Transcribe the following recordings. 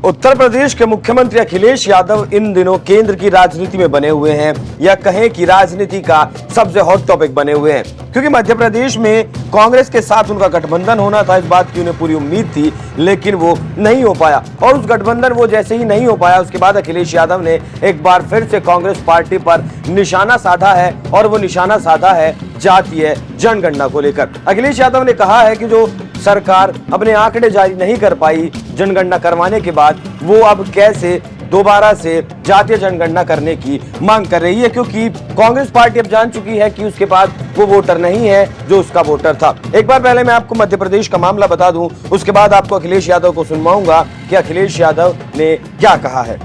उत्तर प्रदेश के मुख्यमंत्री अखिलेश यादव इन दिनों केंद्र की राजनीति में बने हुए हैं, या कहें कि राजनीति का सबसे हॉट टॉपिक बने हुए हैं, क्योंकि मध्य प्रदेश में कांग्रेस के साथ उनका गठबंधन होना था। इस बात की उन्हें पूरी उम्मीद थी, लेकिन वो नहीं हो पाया। और उस गठबंधन वो जैसे ही नहीं हो पाया, उसके बाद अखिलेश यादव ने एक बार फिर से कांग्रेस पार्टी पर निशाना साधा है, और वो निशाना साधा है जातीय जनगणना को लेकर। अखिलेश यादव ने कहा है कि जो सरकार अपने आंकड़े जारी नहीं कर पाई जनगणना करवाने के बाद, वो अब कैसे दोबारा से जातीय जनगणना करने की मांग कर रही है, क्योंकि कांग्रेस पार्टी अब जान चुकी है कि उसके पास वो वोटर नहीं है जो उसका वोटर था। एक बार पहले मैं आपको मध्य प्रदेश का मामला बता दूं, उसके बाद आपको अखिलेश यादव को सुनवाऊंगा कि अखिलेश यादव ने क्या कहा है।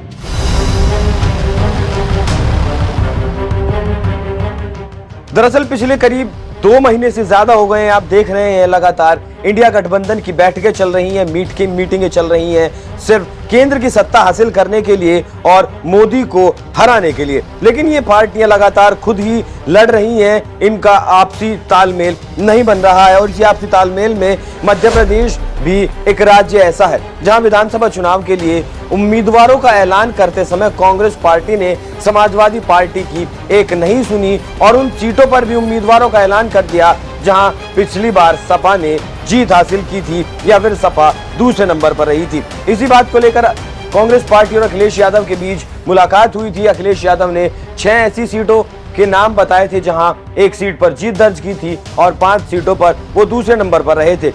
दरअसल पिछले करीब 2 महीने से ज्यादा हो गए हैं, आप देख रहे हैं लगातार इंडिया गठबंधन की बैठकें चल रही हैं, मीटिंगें चल रही हैं, सिर्फ केंद्र की सत्ता हासिल करने के लिए और मोदी को हराने के लिए। लेकिन ये पार्टियां लगातार खुद ही लड़ रही हैं, इनका आपसी तालमेल नहीं बन रहा है। और इसी आपसी तालमेल में मध्य प्रदेश भी एक राज्य ऐसा है जहां विधानसभा चुनाव के लिए उम्मीदवारों का ऐलान करते समय कांग्रेस पार्टी ने समाजवादी पार्टी की एक नहीं सुनी, और उन सीटों पर भी उम्मीदवारों का ऐलान कर दिया जहां पिछली बार सपा ने जीत हासिल की थी, या फिर सपा दूसरे नंबर पर रही थी। इसी बात को लेकर कांग्रेस पार्टी और अखिलेश यादव के बीच मुलाकात हुई थी। अखिलेश यादव ने 6 ऐसी सीटों के नाम बताए थे जहां 1 सीट पर जीत दर्ज की थी और 5 सीटों पर वो दूसरे नंबर पर रहे थे।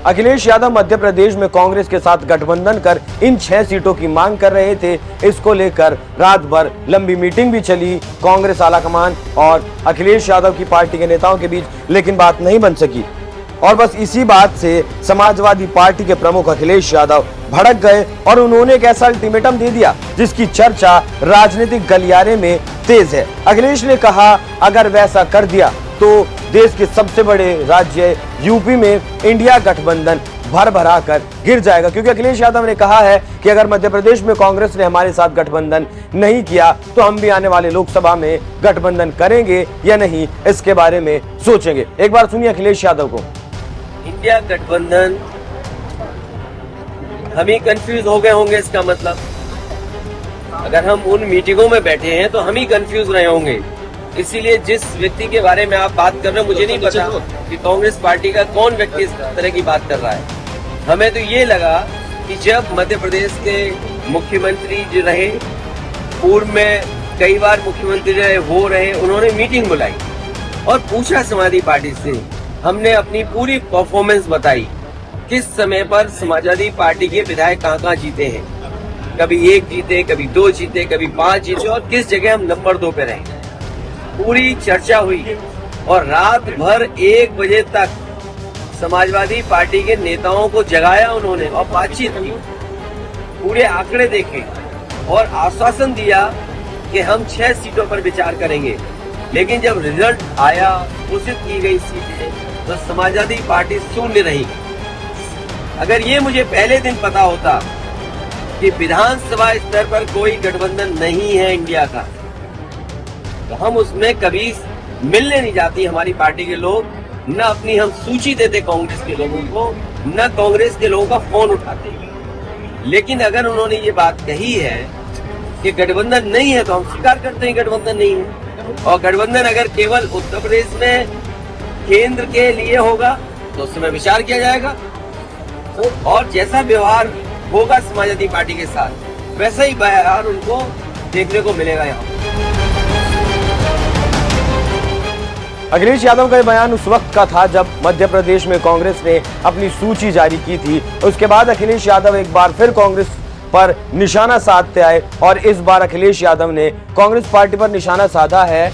अखिलेश यादव मध्य प्रदेश में कांग्रेस के साथ गठबंधन कर इन 6 सीटों की मांग कर रहे थे। इसको लेकर रात भर लंबी मीटिंग भी चली कांग्रेस आलाकमान और अखिलेश यादव की पार्टी के नेताओं के बीच, लेकिन बात नहीं बन सकी। और बस इसी बात से समाजवादी पार्टी के प्रमुख अखिलेश यादव भड़क गए और उन्होंने एक ऐसा अल्टीमेटम दे दिया जिसकी चर्चा राजनीतिक गलियारे में तेज है। अखिलेश ने कहा, अगर वैसा कर दिया तो देश के सबसे बड़े राज्य यूपी में इंडिया गठबंधन भर भरा कर गिर जाएगा। क्योंकि अखिलेश यादव ने कहा है कि अगर मध्य प्रदेश में कांग्रेस ने हमारे साथ गठबंधन नहीं किया तो हम भी आने वाले लोकसभा में गठबंधन करेंगे या नहीं, इसके बारे में सोचेंगे। एक बार सुनिए अखिलेश यादव को। इंडिया गठबंधन, हम ही कंफ्यूज हो गए होंगे, इसका मतलब अगर हम उन मीटिंगों में बैठे हैं तो हम ही कंफ्यूज रहे होंगे। इसीलिए जिस व्यक्ति के बारे में आप बात कर रहे हैं, मुझे नहीं पता कि कांग्रेस पार्टी का कौन व्यक्ति इस तरह की बात कर रहा है। हमें तो ये लगा कि जब मध्य प्रदेश के मुख्यमंत्री जो रहे, पूर्व में कई बार मुख्यमंत्री रहे, वो रहे, उन्होंने मीटिंग बुलाई और पूछा समाजवादी पार्टी से, हमने अपनी पूरी परफॉर्मेंस बताई, किस समय पर समाजवादी पार्टी के विधायक कहाँ जीते हैं, कभी 1 जीते, कभी 2 जीते, कभी 5 जीते, और किस जगह हम नंबर 2 पे रहे। पूरी चर्चा हुई और रात भर 1 बजे तक समाजवादी पार्टी के नेताओं को जगाया उन्होंने और बातचीत की, पूरे आंकड़े देखे और आश्वासन दिया कि हम 6 सीटों पर विचार करेंगे। लेकिन जब रिजल्ट आया, घोषित की गई सीटें, तो समाजवादी पार्टी शून्य रही। अगर ये मुझे पहले दिन पता होता कि विधानसभा स्तर पर कोई गठबंधन नहीं है इंडिया का, तो हम उसमें कभी मिलने नहीं जाती हमारी पार्टी के लोग, न अपनी हम सूची देते कांग्रेस के लोगों को, न कांग्रेस के लोगों का फोन उठाते। लेकिन अगर उन्होंने ये बात कही है कि गठबंधन नहीं है, तो हम स्वीकार करते हैं गठबंधन नहीं है। और गठबंधन अगर केवल उत्तर प्रदेश में केंद्र के लिए होगा तो उस समय विचार किया जाएगा, और जैसा व्यवहार होगा समाजवादी पार्टी के साथ, वैसा ही व्यवहार उनको देखने को मिलेगा। यहाँ अखिलेश यादव का बयान उस वक्त का था जब मध्य प्रदेश में कांग्रेस ने अपनी सूची जारी की थी। उसके बाद अखिलेश यादव एक बार फिर कांग्रेस पर निशाना साधते आए, और इस बार अखिलेश यादव ने कांग्रेस पार्टी पर निशाना साधा है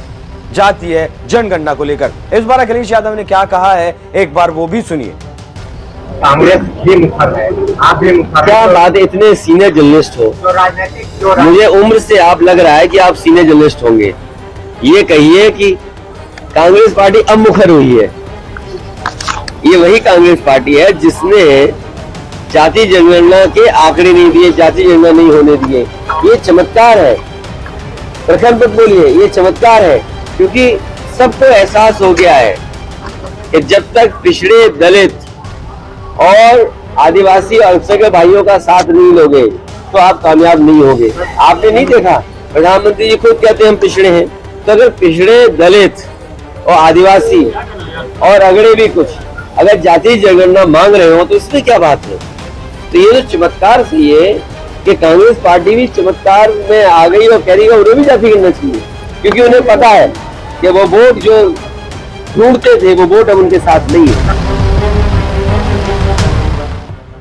जातीय जनगणना को लेकर। इस बार अखिलेश यादव ने क्या कहा है, एक बार वो भी सुनिए। कांग्रेस भी मुखर है, आप भी मुखर। क्या बात है, इतने सीनियर जर्नलिस्ट हो, मुझे उम्र से आप लग रहा है कि आप सीनियर जर्नलिस्ट होंगे। ये कहिए कि कांग्रेस पार्टी अब मुखर हुई है। ये वही कांग्रेस पार्टी है जिसने जाति जनगणना के आंकड़े नहीं दिए, जाति जनगणना नहीं होने दिए। ये चमत्कार है, प्रखर मत बोलिए, ये चमत्कार है, क्योंकि सबको एहसास हो गया है कि जब तक पिछड़े, दलित और आदिवासी और अल्पसंख्यक भाइयों का साथ नहीं लोगे तो आप कामयाब नहीं होगे। आपने नहीं देखा, प्रधानमंत्री जी खुद कहते हैं हम पिछड़े हैं, तो अगर पिछड़े, दलित और आदिवासी और अगड़े भी कुछ अगर जाति जनगणना मांग रहे हो तो इसमें क्या बात है। तो ये जो चमत्कार सही है कि कांग्रेस पार्टी भी चमत्कार में आ गई और कह रही है उन्हें भी जाति करना चाहिए, क्योंकि उन्हें पता है कि वो वोट जो ढूंढते थे वो वोट अब उनके साथ नहीं है।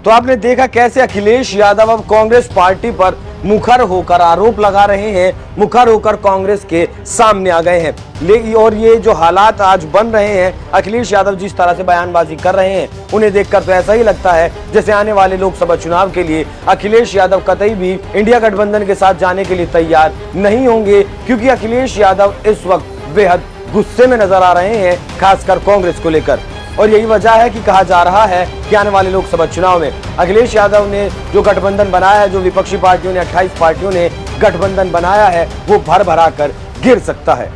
तो आपने देखा कैसे अखिलेश यादव अब कांग्रेस पार्टी पर मुखर होकर आरोप लगा रहे हैं, मुखर होकर कांग्रेस के सामने आ गए हैं। और ये जो हालात आज बन रहे हैं, अखिलेश यादव जिस तरह से बयानबाजी कर रहे हैं, उन्हें देखकर तो ऐसा ही लगता है जैसे आने वाले लोकसभा चुनाव के लिए अखिलेश यादव कतई भी इंडिया गठबंधन के साथ जाने के लिए तैयार नहीं होंगे, क्योंकि अखिलेश यादव इस वक्त बेहद गुस्से में नजर आ रहे हैं, खासकर कांग्रेस को लेकर। और यही वजह है कि कहा जा रहा है कि आने वाले लोकसभा चुनाव में अखिलेश यादव ने जो गठबंधन बनाया है, जो विपक्षी पार्टियों ने 28 पार्टियों ने गठबंधन बनाया है, वो भर भरा कर गिर सकता है।